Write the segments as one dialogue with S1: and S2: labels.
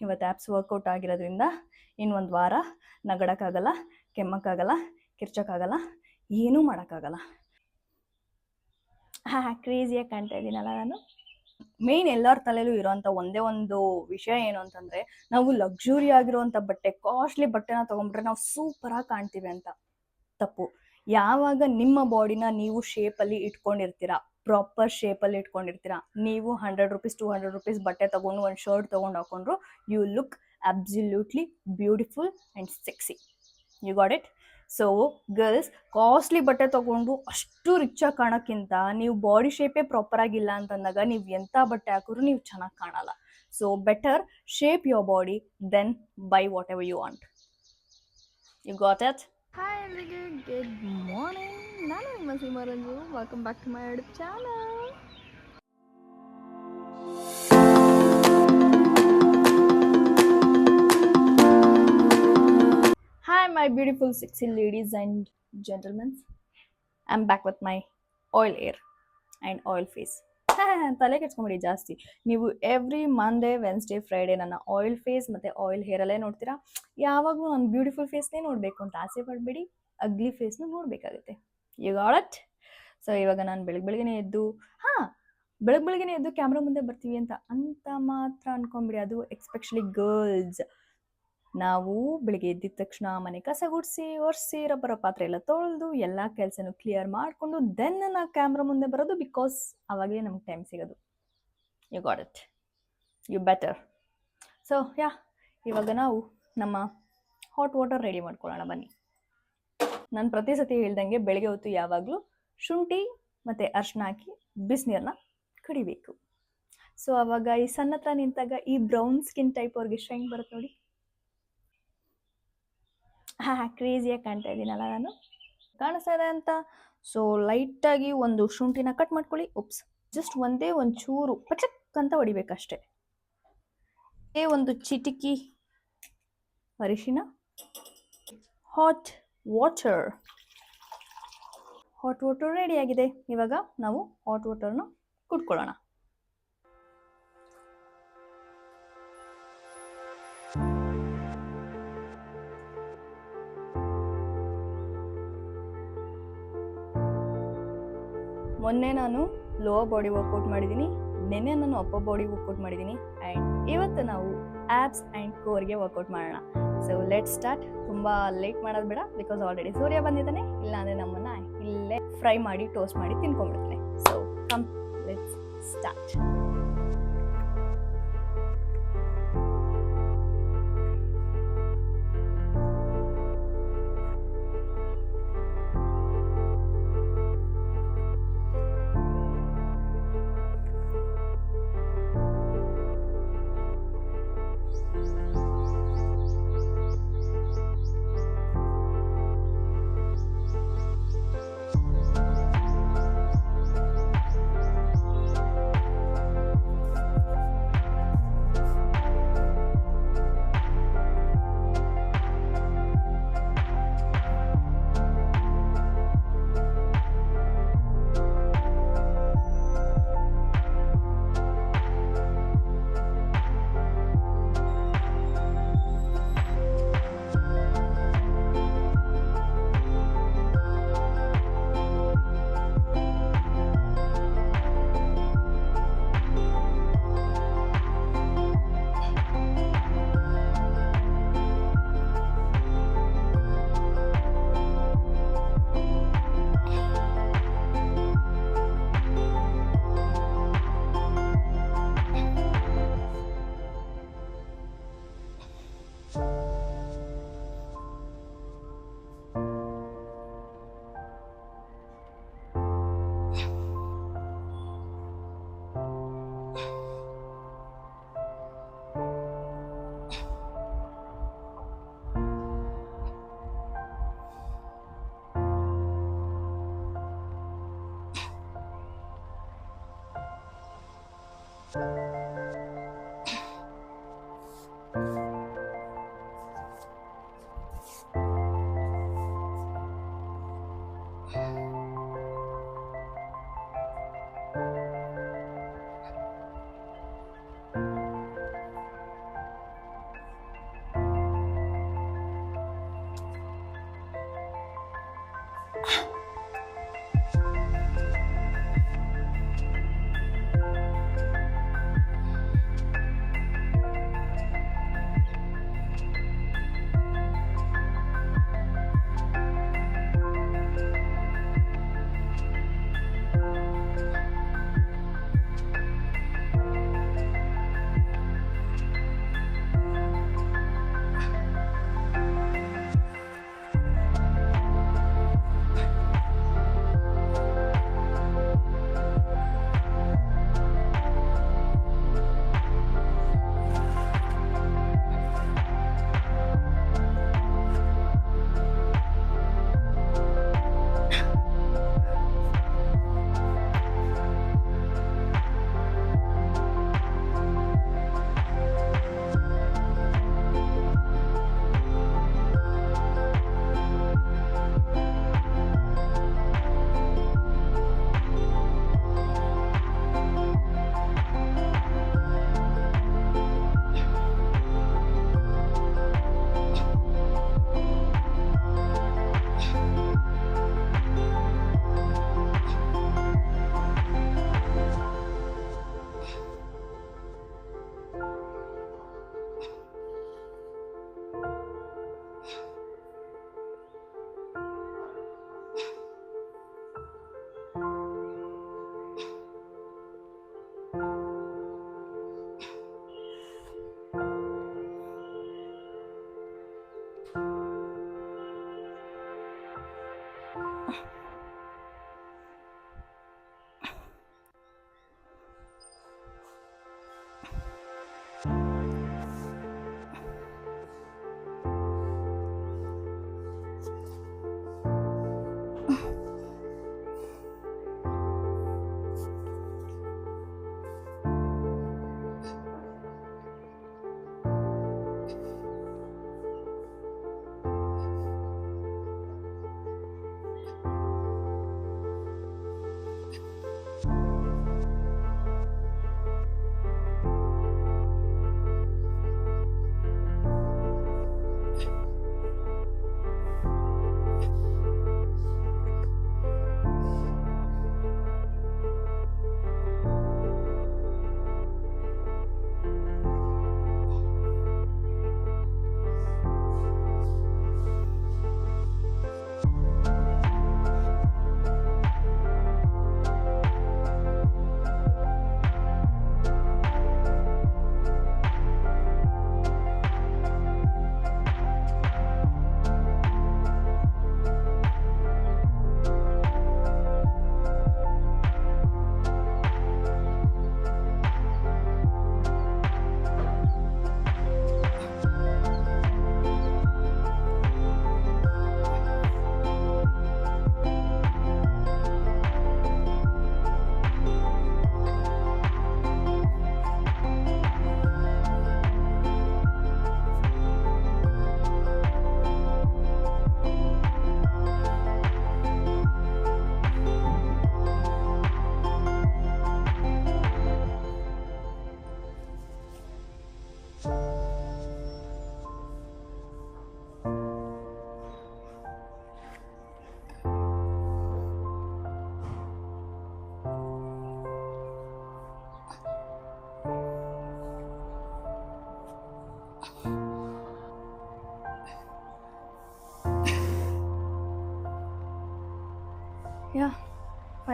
S1: ಇವತ್ತು apps workout ಆಗಿರೋದ್ರಿಂದ ಇನ್ನೊಂದು ವಾರ ನಗಡಕ್ಕಾಗಲ್ಲ, ಕೆಮ್ಮಕ್ಕಾಗಲ್ಲ, ಕಿರ್ಚಕ್ಕಾಗಲ್ಲ, ಏನೂ ಮಾಡೋಕ್ಕಾಗಲ್ಲ. ಕ್ರೇಜಿಯಾಗಿ ಕಾಣ್ತಾ ಇದ್ದೀನಲ್ಲ ನಾನು. ಮೇನ್ ಎಲ್ಲರ ತಲೆಯಲ್ಲೂ ಇರೋಂಥ ಒಂದೇ ಒಂದು ವಿಷಯ ಏನು ಅಂತಂದರೆ, ನಾವು ಲಕ್ಸುರಿ ಆಗಿರುವಂಥ ಬಟ್ಟೆ, ಕಾಸ್ಟ್ಲಿ ಬಟ್ಟೆನ ತೊಗೊಂಡ್ಬಿಟ್ರೆ ನಾವು ಸೂಪರಾಗಿ ಕಾಣ್ತೀವಿ ಅಂತ. ತಪ್ಪು. ಯಾವಾಗ ನಿಮ್ಮ ಬಾಡಿನ ನೀವು ಶೇಪಲ್ಲಿ ಇಟ್ಕೊಂಡಿರ್ತೀರಾ, ಪ್ರಾಪರ್ ಶೇಪಲ್ಲಿ ಇಟ್ಕೊಂಡಿರ್ತೀರಾ, ನೀವು 100 ರೂಪೀಸ್ 200 ರೂಪೀಸ್ ಬಟ್ಟೆ ತೊಗೊಂಡು ಒಂದು ಶರ್ಟ್ ತೊಗೊಂಡು ಹಾಕೊಂಡ್ರು, you look absolutely beautiful and sexy. You got it? So girls, costly ಬಟ್ಟೆ ತೊಗೊಂಡು ಅಷ್ಟು ರಿಚಾಗಿ ಕಾಣೋಕ್ಕಿಂತ ನೀವು ಬಾಡಿ ಶೇಪೇ ಪ್ರಾಪರ್ ಆಗಿಲ್ಲ ಅಂತಂದಾಗ ನೀವು ಎಂಥ ಬಟ್ಟೆ ಹಾಕಿದ್ರು ನೀವು ಚೆನ್ನಾಗಿ ಕಾಣಲ್ಲ. So better shape your body then by whatever you want. You got it? Hi ಎಲ್ರಿಗೂ, ಗುಡ್ ಮಾರ್ನಿಂಗ್. ನಾನು ನಿಮ್ಮ Seemaranju. Welcome back to my YouTube channel. Hi my beautiful sexy ladies and gentlemen. I'm back with my oil hair and oil face. ತಲೆ ಕೆಡ್ಸ್ಕೊಂಬಿಡಿ ಜಾಸ್ತಿ. ನೀವು every Monday, Wednesday, Friday ನನ್ನ oil face ಮತ್ತು oil ಹೇರಲ್ಲೇ ನೋಡ್ತೀರಾ. ಯಾವಾಗಲೂ ನಾನು ಬ್ಯೂಟಿಫುಲ್ ಫೇಸ್ನೇ ನೋಡಬೇಕು ಅಂತ ಆಸೆ ಪಡಬೇಡಿ, ಅಗ್ಲಿ ಫೇಸ್ನ ನೋಡಬೇಕಾಗುತ್ತೆ. You got it? ಸೊ ಇವಾಗ ನಾನು ಬೆಳಗ್ಗೆನೇ ಎದ್ದು ಕ್ಯಾಮ್ರಾ ಮುಂದೆ ಬರ್ತೀವಿ ಅಂತ ಮಾತ್ರ ಅನ್ಕೊಂಬಿಡಿ. ಅದು ಎಕ್ಸ್ಪೆಷಲಿ ಗರ್ಲ್ಸ್. ನಾವು ಬೆಳಿಗ್ಗೆ ಎದ್ದಿದ ತಕ್ಷಣ ಮನೆ ಕಸ ಗುಡಿಸಿ, ಒರೆಸಿ, ರಬ್ಬರ ಪಾತ್ರೆ ಎಲ್ಲ ತೊಳೆದು ಎಲ್ಲ ಕೆಲಸನೂ ಕ್ಲಿಯರ್ ಮಾಡಿಕೊಂಡು ದೆನ್ ನಾವು ಕ್ಯಾಮ್ರಾ ಮುಂದೆ ಬರೋದು. ಬಿಕಾಸ್ ಆವಾಗಲೇ ನಮ್ಗೆ ಟೈಮ್ ಸಿಗೋದು. You got it? You better. So ಇವಾಗ ನಾವು ನಮ್ಮ ಹಾಟ್ ವಾಟರ್ ರೆಡಿ ಮಾಡ್ಕೊಳ್ಳೋಣ ಬನ್ನಿ. ನಾನು ಪ್ರತಿ ಸತಿ ಹೇಳ್ದಂಗೆ ಬೆಳಗ್ಗೆ ಹೊತ್ತು ಯಾವಾಗಲೂ ಶುಂಠಿ ಮತ್ತು ಅರಿಶಿನ ಹಾಕಿ ಬಿಸಿನೀರನ್ನ ಕುಡಿಬೇಕು. ಸೊ ಆವಾಗ ಈ ಸಣ್ಣ ಹತ್ರ ನಿಂತಾಗ ಈ ಬ್ರೌನ್ ಸ್ಕಿನ್ ಟೈಪ್ ಅವ್ರಿಗೆ ಶೈನ್ ಬರುತ್ತೆ ನೋಡಿ. ಕ್ರೇಜಿಯಾಗಿ ಕಾಣ್ತಾ ಇದ್ದೀನಲ್ಲ ನಾನು, ಕಾಣಿಸ್ತಾ ಇದೆ ಅಂತ. ಸೊ ಲೈಟಾಗಿ ಒಂದು ಶುಂಠಿನ ಕಟ್ ಮಾಡ್ಕೊಳ್ಳಿ. ಜಸ್ಟ್ ಒಂದು ಚೂರು ಪಚಕ್ ಅಂತ ಹೊಡಿಬೇಕಷ್ಟೆ. ಒಂದು ಚಿಟಿಕಿ ಅರಿಶಿನ, ಹಾಟ್ ವಾಟರ್ ರೆಡಿಯಾಗಿದೆ. ಇವಾಗ ನಾವು ಹಾಟ್ ವಾಟರ್ನ ಕುಡ್ಕೊಳ್ಳೋಣ. ಮೊನ್ನೆ ನಾನು ಲೋವರ್ ಬಾಡಿ ವರ್ಕೌಟ್ ಮಾಡಿದ್ದೀನಿ, ನೆನ್ನೆ ನಾನು ಅಪ್ಪರ್ ಬಾಡಿ ವರ್ಕೌಟ್ ಮಾಡಿದ್ದೀನಿ, ಆ್ಯಂಡ್ ಇವತ್ತು ನಾವು ಆ್ಯಪ್ಸ್ ಆ್ಯಂಡ್ ಕೋರ್ಗೆ ವರ್ಕೌಟ್ ಮಾಡೋಣ. So let start. ತುಂಬ ಲೇಟ್ ಮಾಡೋದು ಬೇಡ, ಬಿಕಾಸ್ ಆಲ್ರೆಡಿ ಸೂರ್ಯ ಬಂದಿದ್ದಾನೆ. ಇಲ್ಲಾಂದರೆ ನಮ್ಮನ್ನು ಇಲ್ಲೇ ಫ್ರೈ ಮಾಡಿ ಟೋಸ್ಟ್ ಮಾಡಿ ತಿನ್ಕೊಂಡ್ಬಿಡ್ತಾನೆ. So come let's start.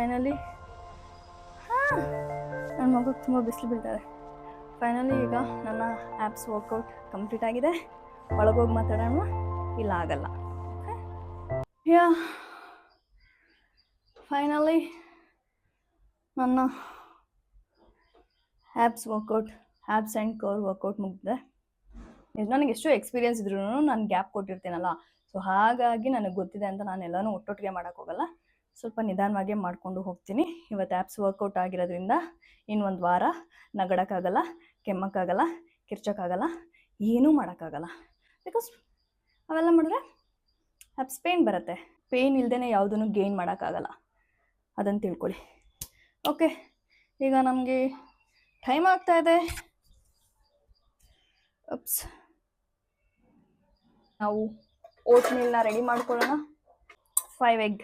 S1: Finally ನನ್ನ ಮಗುಗೆ ತುಂಬ ಬಿಸಿಲು ಬೀಳ್ತಾರೆ. ಫೈನಲಿ ಈಗ ನನ್ನ ಆ್ಯಪ್ಸ್ ವರ್ಕೌಟ್ ಕಂಪ್ಲೀಟ್ ಆಗಿದೆ. ಒಳಗೋಗಿ ಮಾತಾಡೋಣ, ಇಲ್ಲ ಆಗಲ್ಲ. ಯಾ ಫೈನಲಿ ನನ್ನ ಆ್ಯಪ್ಸ್ ಆ್ಯಂಡ್ ಕೋರ್ ವರ್ಕೌಟ್ ಮುಗಿದಿದೆ. ನನಗೆ ಎಷ್ಟು ಎಕ್ಸ್ಪೀರಿಯನ್ಸ್ ಇದ್ರೂ ನಾನು ಗ್ಯಾಪ್ ಕೊಟ್ಟಿರ್ತೀನಲ್ಲ, ಸೊ ಹಾಗಾಗಿ ನನಗೆ ಗೊತ್ತಿದೆ ಅಂತ ನಾನು ಎಲ್ಲನೂ ಒಟ್ಟೊಟ್ಟಿಗೆ ಮಾಡೋಕ್ಕೋಗಲ್ಲ. ಸ್ವಲ್ಪ ನಿಧಾನವಾಗೇ ಮಾಡಿಕೊಂಡು ಹೋಗ್ತೀನಿ. ಇವತ್ತು ಆ್ಯಪ್ಸ್ ವರ್ಕೌಟ್ ಆಗಿರೋದ್ರಿಂದ ಇನ್ನೊಂದು ವಾರ ನಗಡಕ್ಕಾಗಲ್ಲ, ಕೆಮ್ಮಕ್ಕಾಗಲ್ಲ, ಕಿರ್ಚೋಕ್ಕಾಗಲ್ಲ, ಏನೂ ಮಾಡೋಕ್ಕಾಗಲ್ಲ. ಬಿಕಾಸ್ ಅವೆಲ್ಲ ಮಾಡಿದ್ರೆ ಆ್ಯಪ್ಸ್ ಪೇಯ್ನ್ ಬರುತ್ತೆ. ಪೇಯ್ನ್ ಇಲ್ಲದೇ ಯಾವುದನ್ನು ಗೇನ್ ಮಾಡೋಕ್ಕಾಗಲ್ಲ, ಅದನ್ನು ತಿಳ್ಕೊಳ್ಳಿ. ಓಕೆ, ಈಗ ನಮಗೆ ಟೈಮ್ ಆಗ್ತಾಯಿದೆ. ನಾವು ಓಟ್ ಮೀಲ್ನ ರೆಡಿ ಮಾಡ್ಕೊಳ್ಳೋಣ. 5 ಎಗ್.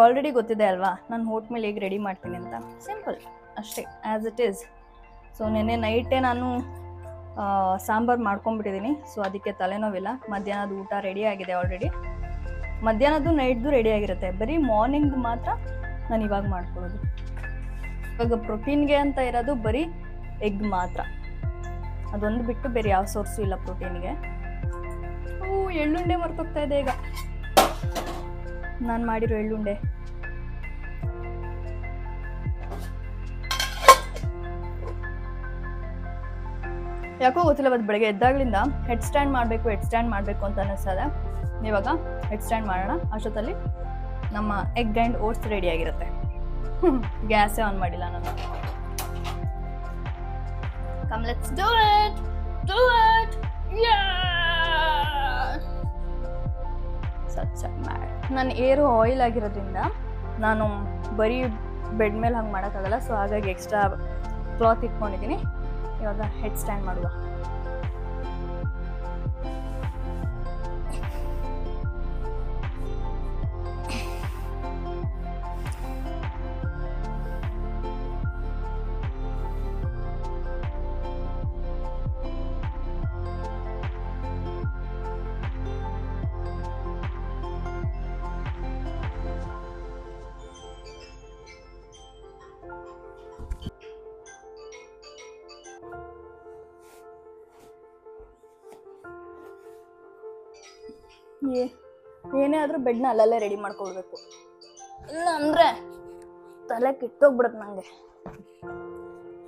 S1: ಆಲ್ರೆಡಿ ಗೊತ್ತಿದೆ ಅಲ್ವಾ ನಾನು ಓಟ್ ಮೀಲ್ ಹೇಗೆ ರೆಡಿ ಮಾಡ್ತೀನಿ ಅಂತ. ಸಿಂಪಲ್ ಅಷ್ಟೇ, ಆ್ಯಸ್ ಇಟ್ ಈಸ್. ಸೊ ನೆನ್ನೆ ನೈಟೇ ನಾನು ಸಾಂಬಾರು ಮಾಡ್ಕೊಂಡ್ಬಿಟ್ಟಿದ್ದೀನಿ. ಸೊ ಅದಕ್ಕೆ ತಲೆನೋವಿಲ್ಲ. ಮಧ್ಯಾಹ್ನದ ಊಟ ರೆಡಿ ಆಗಿದೆ ಆಲ್ರೆಡಿ. ಮಧ್ಯಾಹ್ನದ್ದು ನೈಟ್ದು ರೆಡಿ ಆಗಿರುತ್ತೆ. ಬರೀ ಮಾರ್ನಿಂಗ್ ಮಾತ್ರ ನಾನು ಇವಾಗ ಮಾಡ್ಕೊಳ್ಳೋದು. ಇವಾಗ ಪ್ರೋಟೀನ್ಗೆ ಅಂತ ಇರೋದು ಬರೀ ಎಗ್ ಮಾತ್ರ. ಅದೊಂದು ಬಿಟ್ಟು ಬೇರೆ ಯಾವ ಸೋರ್ಸು ಇಲ್ಲ ಪ್ರೋಟೀನ್ಗೆ. ಎಳ್ಳುಂಡೆ ಮರ್ತೋಗ್ತಾ ಇದೆ ಈಗ, ನಾನು ಮಾಡಿರೋ ಎಳ್ಳುಂಡೆ. ಯಾಕೋ ಗೊತ್ತಿಲ್ಲ, ಇವತ್ತು ಬೆಳಗ್ಗೆ ಎದ್ದಾಗ್ಲಿಂದ ಹೆಡ್ ಸ್ಟ್ಯಾಂಡ್ ಮಾಡಬೇಕು ಅಂತ ಅನ್ನಿಸ್ತದೆ. ಇವಾಗ ಹೆಡ್ ಸ್ಟ್ಯಾಂಡ್ ಮಾಡೋಣ. ಅಷ್ಟೊತ್ತಲ್ಲಿ ನಮ್ಮ ಎಗ್ ಆ್ಯಂಡ್ ಓಟ್ಸ್ ರೆಡಿ ಆಗಿರುತ್ತೆ. ಗ್ಯಾಸೇ ಆನ್ ಮಾಡಿಲ್ಲ ನಾನು. Come let's do it. ನಾನು ಏರು ಆಯಿಲ್ ಆಗಿರೋದ್ರಿಂದ ನಾನು ಬರೀ ಬೆಡ್ ಮೇಲೆ ಹಂಗೆ ಮಾಡೋಕ್ಕಾಗಲ್ಲ. ಸೊ ಹಾಗಾಗಿ ಎಕ್ಸ್ಟ್ರಾ ಕ್ಲಾತ್ ಇಟ್ಕೊಂಡಿದ್ದೀನಿ. ಇವಾಗ ಹೆಡ್ ಸ್ಟ್ಯಾಂಡ್ ಮಾಡುವ. ಏನೇ ಆದರೂ ಬೆಡ್ನ ಅಲ್ಲಲ್ಲೇ ರೆಡಿ ಮಾಡ್ಕೊಳ್ಬೇಕು, ಇಲ್ಲ ಅಂದರೆ ತಲೆ ಕೆಟ್ಟೋಗ್ಬಿಡುತ್ತೆ ನನಗೆ.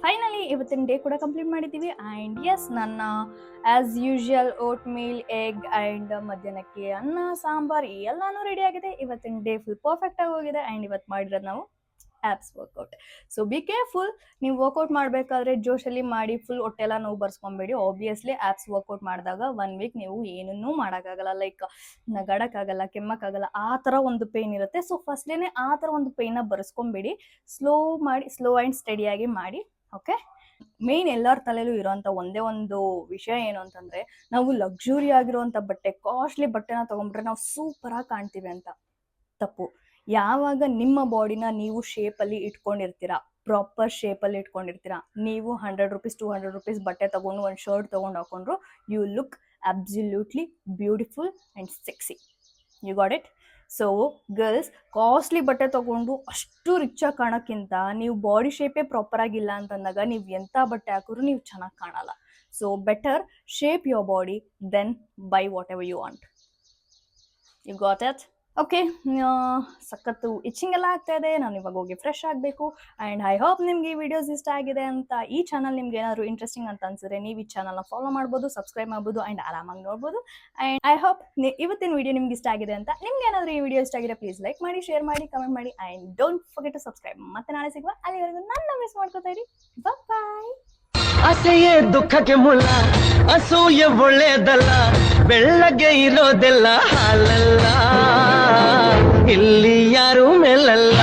S1: ಫೈನಲಿ ಇವತ್ತಿನ ಡೇ ಕೂಡ ಕಂಪ್ಲೀಟ್ ಮಾಡಿದ್ದೀವಿ. ಆ್ಯಂಡ್ ಎಸ್, ನನ್ನ as usual vote meal, egg and ಮಧ್ಯಾಹ್ನಕ್ಕೆ ಅನ್ನ ಸಾಂಬಾರು ಎಲ್ಲನೂ ರೆಡಿ ಆಗಿದೆ. ಇವತ್ತಿನ ಡೇ ಫುಲ್ ಪರ್ಫೆಕ್ಟಾಗಿ ಹೋಗಿದೆ. ಆ್ಯಂಡ್ ಇವತ್ತು ಮಾಡಿರೋದು ನಾವು abs workout. So be careful. ನೀವು ವರ್ಕೌಟ್ ಮಾಡಬೇಕಾದ್ರೆ ಜೋಶಲ್ಲಿ ಮಾಡಿ ಫುಲ್ ಹೊಟ್ಟೆಲ್ಲ ನೋವು ಬರ್ಸ್ಕೊಬೇಡಿ. ಆಬ್ವಿಯಸ್ಲಿ ಆ್ಯಪ್ಸ್ ವರ್ಕೌಟ್ ಮಾಡಿದಾಗ 1 ವೀಕ್ ನೀವು ಏನನ್ನೂ ಮಾಡೋಕ್ಕಾಗಲ್ಲ, ಲೈಕ್ ನಗಡಕ್ಕಾಗಲ್ಲ, ಕೆಮ್ಮಕ್ಕಾಗಲ್ಲ, ಆ ಥರ ಒಂದು ಪೇಯ್ನ್ ಇರುತ್ತೆ. ಸೊ ಫಸ್ಟ್ಲೇ ಆ ಥರ ಒಂದು ಪೇಯ್ನ ಬರ್ಸ್ಕೊಬೇಡಿ. ಸ್ಲೋ ಆ್ಯಂಡ್ ಸ್ಟಡಿಯಾಗಿ ಮಾಡಿ. ಓಕೆ, ಮೇನ್ ಎಲ್ಲರ ತಲೆಯಲ್ಲೂ ಇರೋಂಥ ಒಂದೇ ಒಂದು ವಿಷಯ ಏನು ಅಂತಂದರೆ, ನಾವು ಲಕ್ಸುರಿ ಆಗಿರೋಂಥ ಕಾಸ್ಟ್ಲಿ ಬಟ್ಟೆನ ತೊಗೊಂಡ್ಬಿಟ್ರೆ ನಾವು ಸೂಪರಾಗಿ ಕಾಣ್ತೀವಿ ಅಂತ. ತಪ್ಪು. ಯಾವಾಗ ನಿಮ್ಮ ಬಾಡಿನ ನೀವು ಶೇಪಲ್ಲಿ ಇಟ್ಕೊಂಡಿರ್ತೀರಾ, ಪ್ರಾಪರ್ ಶೇಪಲ್ಲಿ ಇಟ್ಕೊಂಡಿರ್ತೀರಾ, ನೀವು 100 ರೂಪೀಸ್ 200 ರೂಪೀಸ್ ಬಟ್ಟೆ ತೊಗೊಂಡು ಒಂದು ಶರ್ಟ್ ತೊಗೊಂಡು ಹಾಕೊಂಡ್ರು you look absolutely beautiful and sexy. You got it? So girls, costly ಬಟ್ಟೆ ತೊಗೊಂಡು ಅಷ್ಟು ರಿಚಾಗಿ ಕಾಣೋಕ್ಕಿಂತ ನೀವು ಬಾಡಿ ಶೇಪೇ ಪ್ರಾಪರಾಗಿಲ್ಲ ಅಂತಂದಾಗ ನೀವು ಎಂಥ ಬಟ್ಟೆ ಹಾಕಿದ್ರು ನೀವು ಚೆನ್ನಾಗಿ ಕಾಣಲ್ಲ. So better shape your body then by whatever you want. You got it? Okay, ಸಖತ್ತು ಇಚ್ಚಿಂಗ್ ಎಲ್ಲ ಆಗ್ತಾ ಇದೆ. ನಾನು ಇವಾಗ ಹೋಗಿ ಫ್ರೆಶ್ ಆಗಬೇಕು. ಆ್ಯಂಡ್ ಐ ಹೋಪ್ ನಿಮ್ಗೆ ಈ ವಿಡಿಯೋಸ್ ಇಷ್ಟ ಆಗಿದೆ ಅಂತ. ಈ ಚಾನಲ್ ನಿಮ್ಗೆ ಏನಾದರೂ ಇಂಟ್ರೆಸ್ಟಿಂಗ್ ಅಂತ ಅನ್ಸಿದ್ರೆ ನೀವು ಈ ಚಾನಲ್ನ ಫಾಲೋ ಮಾಡ್ಬೋದು, ಸಬ್ಸ್ಕ್ರೈಬ್ ಮಾಡ್ಬೋದು ಆ್ಯಂಡ್ ಆರಾಮಾಗಿ ನೋಡ್ಬೋದು. ಆ್ಯಂಡ್ ಐ ಹೋಪ್ ಇವತ್ತಿನ ವಿಡಿಯೋ ನಿಮ್ಗೆ ಇಷ್ಟ ಆಗಿದೆ ಅಂತ. ನಿಮ್ಗೆ ಏನಾದರೂ ಈ ವಿಡಿಯೋ ಇಷ್ಟ ಆಗಿದೆ ಪ್ಲೀಸ್ ಲೈಕ್ ಮಾಡಿ, ಶೇರ್ ಮಾಡಿ, ಕಮೆಂಟ್ ಮಾಡಿ and don't forget to subscribe. ಮತ್ತೆ ನಾಳೆ ಸಿಗುವ. ಅಲ್ಲಿವರೆಗೂ ನನ್ನ ಮಿಸ್ ಮಾಡ್ಕೋತಾ ಇರಿ. ಬಾಯ್.
S2: ಆಸೆಯೇ ದುಃಖಕ್ಕೆ ಮುಲ್ಲ, ಅಸೂಯೆ ಒಳ್ಳೆಯದಲ್ಲ, ಬೆಳ್ಳಗೆ ಇರೋದೆಲ್ಲ ಹಾಲಲ್ಲ, ಇಲ್ಲಿ ಯಾರು ಮೇಲಲ್ಲ.